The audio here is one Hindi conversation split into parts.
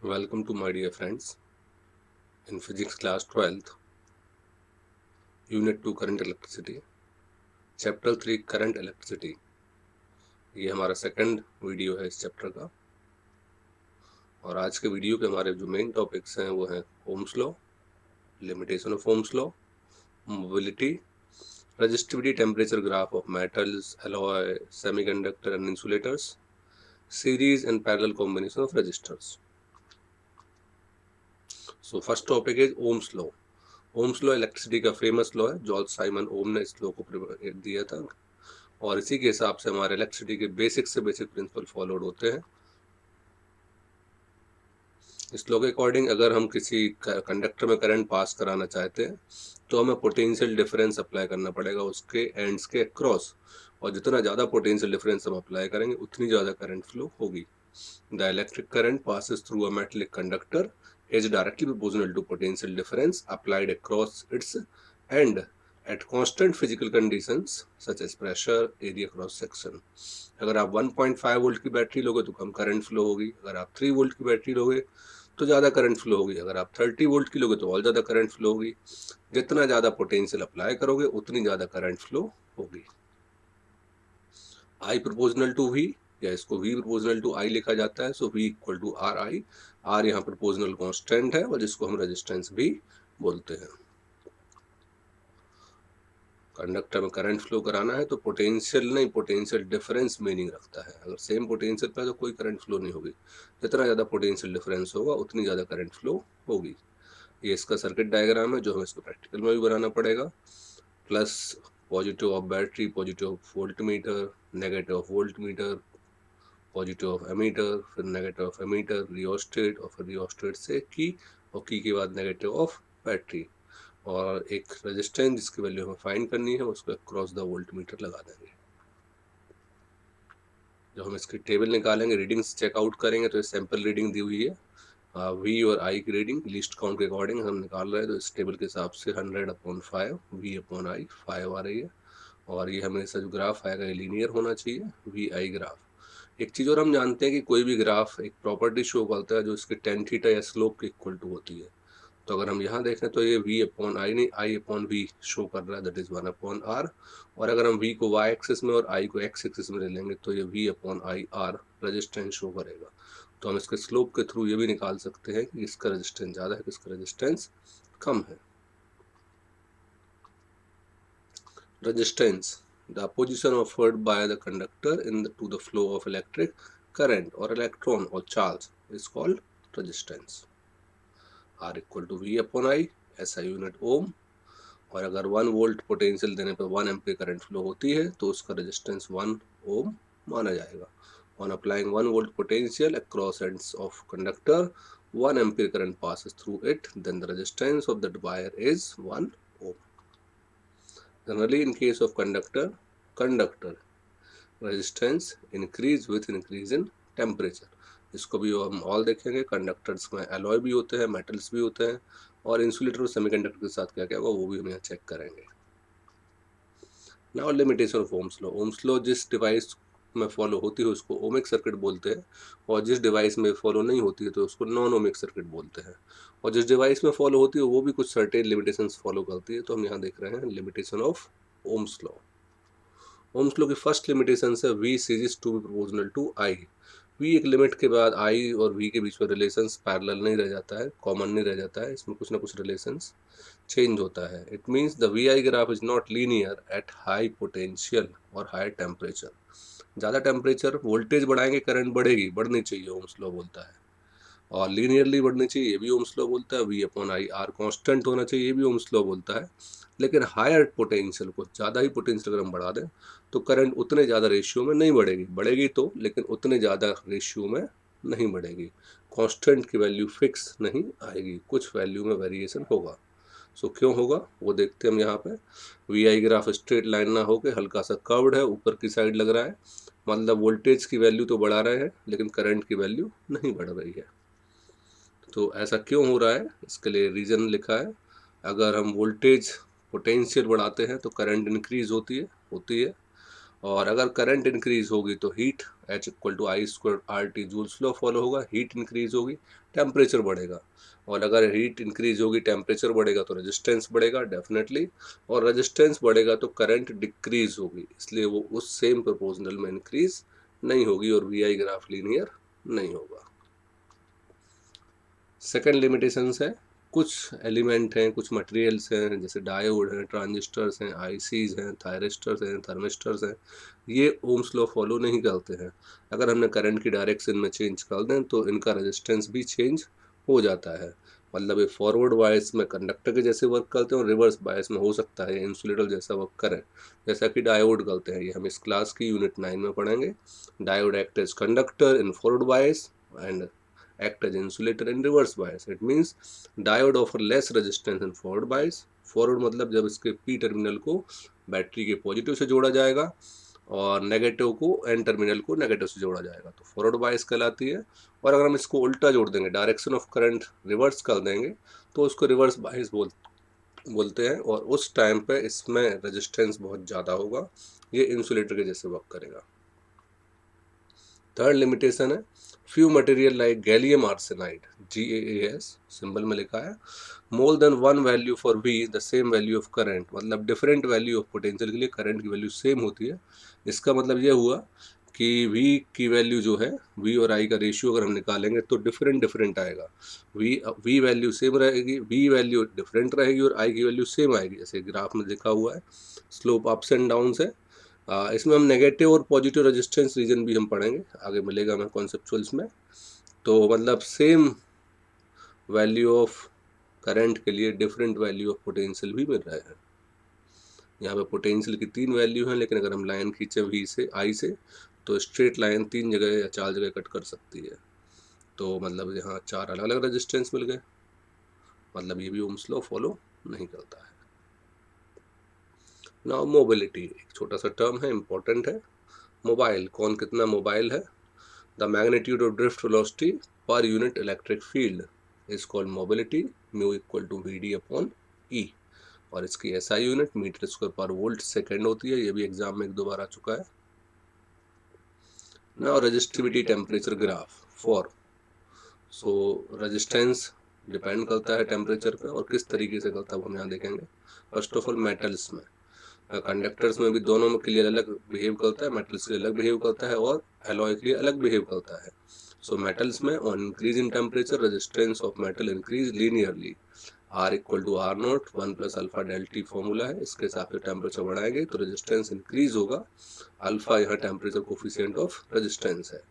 Welcome to my dear friends. In physics class 12th, Unit 2 Current Electricity, Chapter 3 Current Electricity. ये हमारा सेकंड वीडियो है इस चैप्टर का। और आज के वीडियो के हमारे जो मेन टॉपिक्स हैं वो हैं Ohm's law, limitation of Ohm's law, mobility, resistivity temperature graph of metals, alloy, semiconductor and insulators, series and parallel combination of resistors. So first topic is Ohm's law. Ohm's law electricity का फेमस लॉ है। जॉर्ज साइमन ओम ने इस लॉ को दिया था और इसी के हिसाब से हमारे इलेक्ट्रिसिटी के बेसिक से बेसिक प्रिंसिपल फॉलोड होते हैं। इस लॉ के अकॉर्डिंग अगर हम किसी कंडक्टर में करंट पास कराना चाहते हैं तो हमें पोटेंशियल डिफरेंस अप्लाई करना पड़ेगा उसके एंड्स के क्रॉस, और जितना ज़्यादा पोटेंशियल डिफरेंस हम अप्लाई करेंगे उतनी ज़्यादा करंट फ्लो होगी। The electric current passes through a metallic conductor is directly proportional to potential difference applied across its end at constant physical conditions such as pressure, area cross section. अगर आप 1.5 वोल्ट की बैटरी लोगे तो कम करंट फ्लो होगी, अगर आप 3 वोल्ट की बैटरी लोगे तो ज़्यादा करंट फ्लो होगी, अगर आप 30 वोल्ट की लोगे तो और ज़्यादा करंट फ्लो होगी। जितना ज़्यादा पोटेंशियल अप्लाई करोगे उतनी ज़्यादा करंट फ्लो होगी। I प्रोपोर्शनल टू V, या इसको V प्रोपोर्शनल टू I लिखा जाता है। So V equal to R I. R यहाँ प्रोपोर्शनल कांस्टेंट है और जिसको हम रेजिस्टेंस भी बोलते हैं। कंडक्टर में करंट फ्लो कराना है तो पोटेंशियल नहीं, पोटेंशियल डिफरेंस मीनिंग रखता है। अगर सेम पोटेंशियल पे तो कोई करंट फ्लो नहीं होगी, जितना ज़्यादा पोटेंशियल डिफरेंस होगा उतनी ज़्यादा करंट फ्लो होगी। ये इसका सर्किट डायग्राम है जो हमें इसको प्रैक्टिकल में भी बनाना पड़ेगा। Plus positive of battery, positive of volt meter, negative of volt meter, positive of ammeter, फिर नेगेटिव ऑफ एमीटर, रियोस्टेट और फिर रियोस्टेट से की, और की के बाद नेगेटिव ऑफ बैटरी, और एक रेजिस्टेंस जिसकी वैल्यू हमें फाइंड करनी है उसको क्रॉस द वोल्ट मीटर लगा देंगे। जब हम इसकी टेबल निकालेंगे, रीडिंग्स चेकआउट करेंगे तो सैंपल रीडिंग दी हुई है वी और आई की रीडिंग लीस्ट काउंट के अकॉर्डिंग हम निकाल रहे हैं। तो इस टेबल के हिसाब से 100/5 वी अपॉन आई 5 आ रही है, और ये हमेशा जो ग्राफ आएगा ये लीनियर होना चाहिए, वी आई ग्राफ। एक चीज़ और हम जानते हैं कि कोई भी ग्राफ एक प्रॉपर्टी शो करता है जो इसके टेन थीटा या स्लोप के इक्वल टू होती है। तो अगर हम यहाँ देखें तो ये v अपॉन आई नहीं, आई अपॉन वी शो कर रहा है, दैट इज 1/r। और अगर हम v को y एक्सिस में और i को x एक्सिस में ले लेंगे तो ये v upon I R resistance show करेगा। तो हम इसके स्लोप के थ्रू ये भी निकाल सकते हैं कि इसका रेजिस्टेंस ज़्यादा है, किसका रेजिस्टेंस कम है। Resistance, the position offered by the conductor to the flow of electric current or electron or charge is called resistance. R equal to V upon I, SI unit ओम। और अगर 1 वोल्ट पोटेंशियल देने पर 1 एम्पीयर करंट फ्लो होती है तो उसका रेजिस्टेंस 1 ओम माना जाएगा। On applying 1 volt potential across ends of conductor, 1 ampere current passes through it, then the resistance of that wire is 1 ohm. Generally, in case of conductor resistance increase with increase in temperature. इसको भी हम ऑल देखेंगे। कंडक्टर्स में एलॉय भी होते हैं, मेटल्स भी होते हैं, और इंसुलेटर और सेमीकंडक्टर के साथ क्या क्या होगा वो भी हम यहाँ चेक करेंगे। Now limitation of Ohm's law. Ohm's law जिस डिवाइस में फॉलो होती है उसको ओमिक सर्किट बोलते हैं, और जिस डिवाइस में फॉलो नहीं होती है तो उसको नॉन ओमिक सर्किट बोलते हैं। और जिस डिवाइस में फॉलो होती है वो भी कुछ सर्टेन लिमिटेशंस फॉलो करती है। तो हम यहाँ देख रहे हैं limitation of Ohm's law. Ohm's law की फर्स्ट लिमिटेशन है V series to be proportional to I। V एक लिमिट के बाद I और V के बीच में रिलेशंस पैरेलल नहीं रह जाता है, कॉमन नहीं रह जाता है, इसमें कुछ ना कुछ रिलेशंस चेंज होता है। It means the VI graph is not linear at high potential और हाई टेम्परेचर। ज़्यादा टेम्परेचर वोल्टेज बढ़ाएंगे करंट बढ़ेगी, बढ़नी चाहिए ओम्स लॉ बोलता है। और लीनियरली बढ़नी चाहिए, ये भी ओम्स लॉ बोलता है। V upon I R constant होना चाहिए, ये भी ओम्स लॉ बोलता है। लेकिन हायर पोटेंशियल को, ज़्यादा ही पोटेंशियल अगर हम बढ़ा दें तो करंट उतने ज़्यादा रेशियो में नहीं बढ़ेगी, बढ़ेगी तो लेकिन उतने ज़्यादा रेशियो में नहीं बढ़ेगी। कांस्टेंट की वैल्यू फिक्स नहीं आएगी, कुछ वैल्यू में वेरिएशन होगा। सो क्यों होगा वो देखते हैं हम यहाँ पे। V I graph straight line ना होकर हल्का सा कर्व्ड है, ऊपर की साइड लग रहा है, मतलब वोल्टेज की वैल्यू तो बढ़ा रहे हैं लेकिन करंट की वैल्यू नहीं बढ़ रही है। तो ऐसा क्यों हो रहा है, इसके लिए रीज़न लिखा है। अगर हम वोल्टेज पोटेंशियल बढ़ाते हैं तो करंट इंक्रीज होती है, और अगर करंट इंक्रीज होगी तो heat H=I² joules law follow होगा, हीट इंक्रीज होगी टेम्परेचर बढ़ेगा, और अगर हीट इंक्रीज होगी टेम्परेचर बढ़ेगा तो रेजिस्टेंस बढ़ेगा डेफिनेटली, और रेजिस्टेंस बढ़ेगा तो करंट डिक्रीज होगी, इसलिए वो उस सेम प्रोपोर्शनल में इंक्रीज नहीं होगी और वी आई ग्राफ लीनियर नहीं होगा। सेकेंड लिमिटेशंस है, कुछ एलिमेंट हैं, कुछ मटेरियल्स हैं जैसे डायोड हैं, ट्रांजिस्टर्स हैं, आईसीज हैं, थायरिस्टर्स हैं, थर्मिस्टर्स हैं, ये ओम्स लॉ फॉलो नहीं करते हैं। अगर हमने करंट की डायरेक्शन में चेंज कर दें तो इनका रेजिस्टेंस भी चेंज हो जाता है। मतलब ये फॉरवर्ड बायस में कंडक्टर के जैसे वर्क करते हैं और रिवर्स बायस में हो सकता है इंसुलेटर जैसा वर्क करें, जैसा कि डायोड करते हैं। ये हम इस क्लास की यूनिट 9 में पढ़ेंगे। Diode act as conductor in forward bias and act as insulator in reverse bias. It means diode offer less resistance in forward bias. Forward मतलब जब इसके पी टर्मिनल को बैटरी के पॉजिटिव से जोड़ा जाएगा और नेगेटिव को एन टर्मिनल को नेगेटिव से जोड़ा जाएगा तो फॉरवर्ड बायस कहलाती है। और अगर हम इसको उल्टा जोड़ देंगे, डायरेक्शन ऑफ करंट रिवर्स कर देंगे तो उसको रिवर्स बायस बोलते हैं, और उस टाइम पे इसमें रेजिस्टेंस बहुत ज़्यादा होगा, ये इंसुलेटर के जैसे वर्क करेगा। थर्ड लिमिटेशन है, few material like gallium arsenide GaAs symbol में लिखा है, more than one value for V the same value of current, मतलब डिफरेंट वैल्यू ऑफ पोटेंशियल के लिए करंट की वैल्यू सेम होती है। इसका मतलब ये हुआ कि V की वैल्यू जो है, V और I का रेशियो अगर हम निकालेंगे तो डिफरेंट आएगा। V वैल्यू सेम रहेगी, V वैल्यू डिफरेंट रहेगी और I की वैल्यू सेम आएगी, जैसे ग्राफ में लिखा हुआ है। स्लोप अप्स एंड डाउन्स है। इसमें हम नेगेटिव और पॉजिटिव रेजिस्टेंस रीजन भी हम पढ़ेंगे, आगे मिलेगा हमें कॉन्सेप्चुअल्स में। तो मतलब सेम वैल्यू ऑफ करंट के लिए डिफरेंट वैल्यू ऑफ पोटेंशियल भी मिल रहा है। यहाँ पे पोटेंशियल की 3 वैल्यू हैं, लेकिन अगर हम लाइन खींचे V से I से तो स्ट्रेट लाइन 3 जगह या 4 जगह कट कर सकती है। तो मतलब यहाँ 4 अलग अलग रेजिस्टेंस मिल गए, मतलब ये भी ओम्स लॉ फॉलो नहीं करता है। नाउ मोबिलिटी, एक छोटा सा टर्म है, इंपॉर्टेंट है। मोबाइल, कौन कितना मोबाइल है? The magnitude of drift velocity per unit electric field is called mobility, mu equal to Vd upon E, और इसकी SI यूनिट मीटर स्क्वायर पर वोल्ट सेकेंड होती है, ये भी एग्जाम में एक दो बार आ चुका है। Now resistivity temperature graph for, so resistance depend करता है टेम्परेचर पे, और किस तरीके से करता है वो हम यहाँ देखेंगे। फर्स्ट ऑफ ऑल मेटल्स में, कंडक्टर्स में भी दोनों में के लिए अलग बिहेव करता है, मेटल्स के लिए अलग बिहेव करता है और एलॉय के लिए अलग बिहेव करता है। सो मेटल्स में on increase in temperature resistance of metal increase linearly, R equal to R not 1 plus alpha delta T formula है, इसके हिसाब से टेम्परेचर बढ़ाएंगे तो रेजिस्टेंस इंक्रीज होगा। अल्फा यहाँ टेम्परेचर कोफिशिएंट ऑफ रेजिस्टेंस है।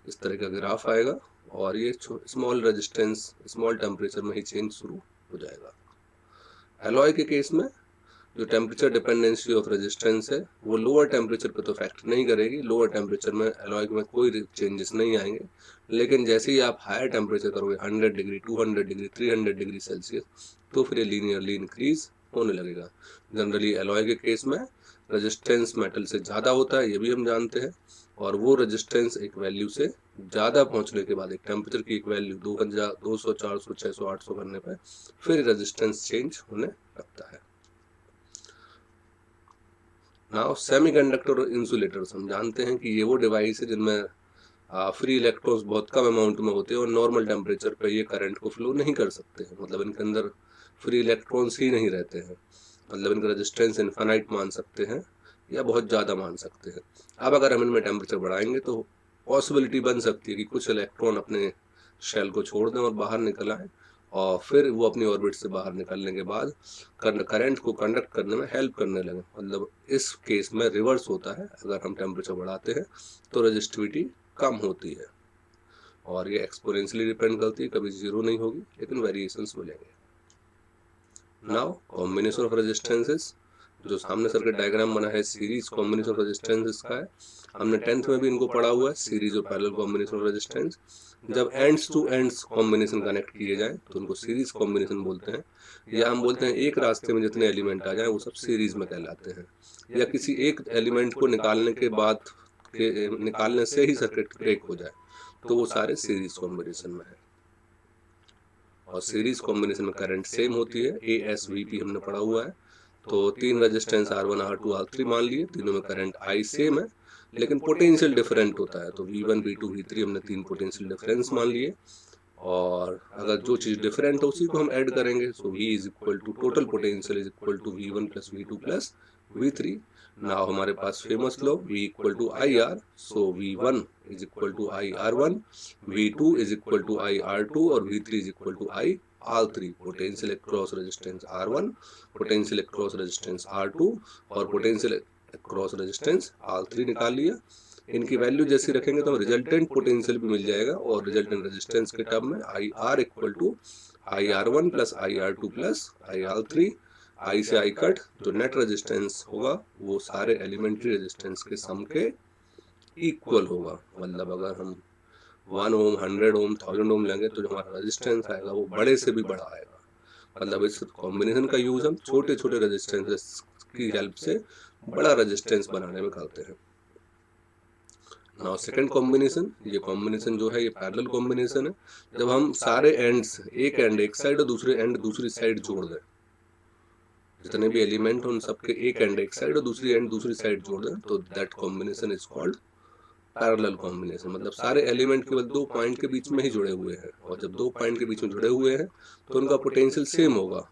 इस तरह का ग्राफ आएगा और ये स्मॉल रेजिस्टेंस स्मॉल टेम्परेचर में ही चेंज शुरू हो जाएगा। एलॉय के केस में जो टेम्परेचर डिपेंडेंसी ऑफ रेजिस्टेंस है वो लोअर टेम्परेचर पे तो फैक्ट नहीं करेगी, लोअर टेम्परेचर में एलॉय में कोई चेंजेस नहीं आएंगे, लेकिन जैसे ही आप हायर टेम्परेचर करोगे 100 डिग्री 200 डिग्री 300 डिग्री सेल्सियस तो फिर ये लीनियरली इंक्रीज होने लगेगा। जनरली एलॉय के केस में रेजिस्टेंस मेटल से ज़्यादा होता है, ये भी हम जानते हैं, और वो रेजिस्टेंस एक वैल्यू से ज़्यादा पहुंचने के बाद, एक टेम्परेचर की एक वैल्यू 2000 200 400 600 800 करने पर फिर रेजिस्टेंस चेंज होने लगता है। नाउ सेमीकंडक्टर और इंसुलेटर्स, हम जानते हैं कि ये वो डिवाइस है जिनमें फ्री इलेक्ट्रॉन्स बहुत कम अमाउंट में होते हैं और नॉर्मल टेम्परेचर पे ये करंट को फ्लो नहीं कर सकते हैं, मतलब इनके अंदर फ्री इलेक्ट्रॉन्स ही नहीं रहते हैं, मतलब इनका रेजिस्टेंस इनफाइनाइट मान सकते हैं या बहुत ज़्यादा मान सकते हैं। अब अगर हम इनमें टेम्परेचर बढ़ाएंगे तो पॉसिबिलिटी बन सकती है कि कुछ इलेक्ट्रॉन अपने शेल को छोड़ दें और बाहर निकल आए, और फिर वो अपनी ऑर्बिट से बाहर निकलने के बाद करंट को कंडक्ट करने में हेल्प करने लगे। मतलब इस केस में रिवर्स होता है, अगर हम टेम्परेचर बढ़ाते हैं तो रेजिस्टिविटी कम होती है, और ये एक्सपोनेंशियली डिपेंड करती है, कभी जीरो नहीं होगी लेकिन वेरिएशंस मिलेंगे। नाउ कॉम्बिनेशन ऑफ रेजिस्टेंसेस, जो सामने सर्किट डायग्राम बना है सीरीज कॉम्बिनेशन ऑफ रेजिस्टेंसेस का है, हमने 10th में भी इनको पढ़ा हुआ है, सीरीज और पैरेलल कॉम्बिनेशन ऑफ रेजिस्टेंस। जब ends two ends combination connect किए जाए तो उनको सीरीज कॉम्बिनेशन बोलते हैं, या हम बोलते हैं एक रास्ते में जितने एलिमेंट आ जाए वो सब सीरीज में कहलाते हैं, या किसी एक एलिमेंट को निकालने के बाद निकालने से ही सर्किट ब्रेक हो जाए तो वो सारे सीरीज कॉम्बिनेशन में है। और सीरीज कॉम्बिनेशन में करंट सेम होती है, ASVP हमने पढ़ा हुआ है, तो तीन रेजिस्टेंस R1 R2 R3 मान लिए, तीनों में करंट I सेम है लेकिन पोटेंशियल डिफरेंट होता है, तो V1 V2 V3 हमने तीन पोटेंशियल डिफरेंस मान लिए। और अगर जो चीज़ डिफरेंट है उसी को हम ऐड करेंगे, so V is equal to total potential is equal to V1 plus V2 plus V3। Now हमारे पास famous law V equal to I R, so V1 is equal to I R1, V2 is equal to I R2 और V3 is equal to I R3। Potential across resistance R1, potential across resistance R2 और पोटेंशियल अक्रॉस रेजिस्टेंस R3 निकाल लिया। इनकी वैल्यू जैसी रखेंगे तो रिजल्टेंट पोटेंशियल भी मिल जाएगा, और रिजल्टेंट रेजिस्टेंस के टर्म में I R equal to I R1 plus I R2 plus I R3। I से आई कट, जो नेट रेजिस्टेंस होगा वो सारे एलिमेंट्री रेजिस्टेंस के सम के इक्वल होगा। मतलब अगर हम 1 ओम 100 ओम 1000 ओम लेंगे तो जो हमारा रेजिस्टेंस आएगा वो बड़े से भी बड़ा आएगा। मतलब इस कॉम्बिनेशन का यूज हम छोटे छोटे रेजिस्टेंस की हेल्प से बड़ा रेजिस्टेंस बनाने में करते हैं। नाउ सेकंड कॉम्बिनेशन, ये कॉम्बिनेशन जो है ये पैरेलल कॉम्बिनेशन है। जब हम सारे एंड्स, एक एंड एक साइड और दूसरे एंड दूसरी साइड जोड़ दें, जितने भी एलिमेंट उन सबके एक एंड एक साइड और दूसरी एंड दूसरी साइड जोड़ दें, तो that combination is called parallel combination. मतलब सारे एलिमेंट केवल दो पॉइंट के बीच में ही जुड़े हुए हैं, और जब दो पॉइंट के बीच में जुड़े हुए हैं तो उनका पोटेंशियल सेम होगा,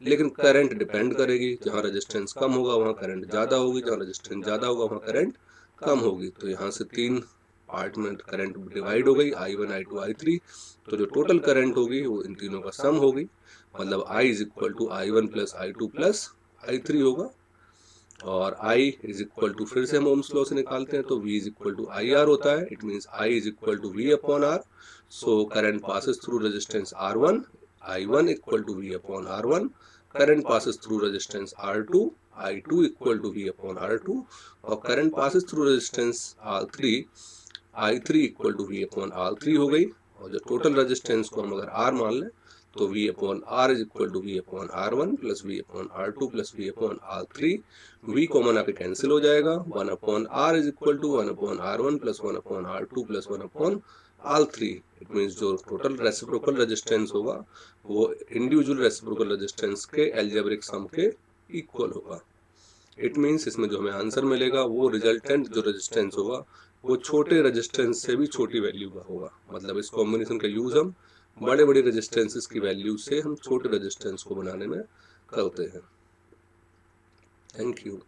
लेकिन करंट डिपेंड करेगी। जहाँ रेजिस्टेंस कम होगा वहाँ करंट ज़्यादा होगी, जहाँ रेजिस्टेंस ज़्यादा होगा वहाँ करंट कम होगी। तो यहाँ से तीन पार्ट में करंट डिवाइड हो गई, I1 I2 I3। तो जो टोटल करंट होगी वो इन तीनों का सम होगी, मतलब I is equal to I1 plus I2 plus I3 होगा। और I इज इक्वल टू, फिर से हम ओम्स लॉ से निकालते हैं तो V is equal to I R होता है। It means I is equal to V upon R। So current passes through resistance R1, I1 equal to V upon R1। Current passes through resistance R2, I2 equal to V upon R2। और current passes through resistance R3, I3 equal to V upon R3 हो गई। और जो टोटल रेजिस्टेंस को हम अगर R मान लें तो V upon R is equal to V upon R1 plus V upon R2 plus V upon R3। V common आके कैंसिल हो जाएगा, 1 upon R is equal to 1 upon R1 plus 1 upon R2 plus 1 upon R3। It means जो टोटल रेसिप्रोकल रेजिस्टेंस होगा वो इंडिविजुअल रेसिप्रोकल रेजिस्टेंस के एल्जेब्रिक सम के इक्वल होगा। इट मीन्स इसमें जो हमें आंसर मिलेगा वो रिजल्टेंट जो रेजिस्टेंस होगा वो छोटे रेजिस्टेंस से भी छोटी वैल्यू का होगा। मतलब इस कॉम्बिनेशन का यूज हम बड़े बड़े रेजिस्टेंसेस की वैल्यू से हम छोटे रेजिस्टेंस को बनाने में करते हैं। Thank you.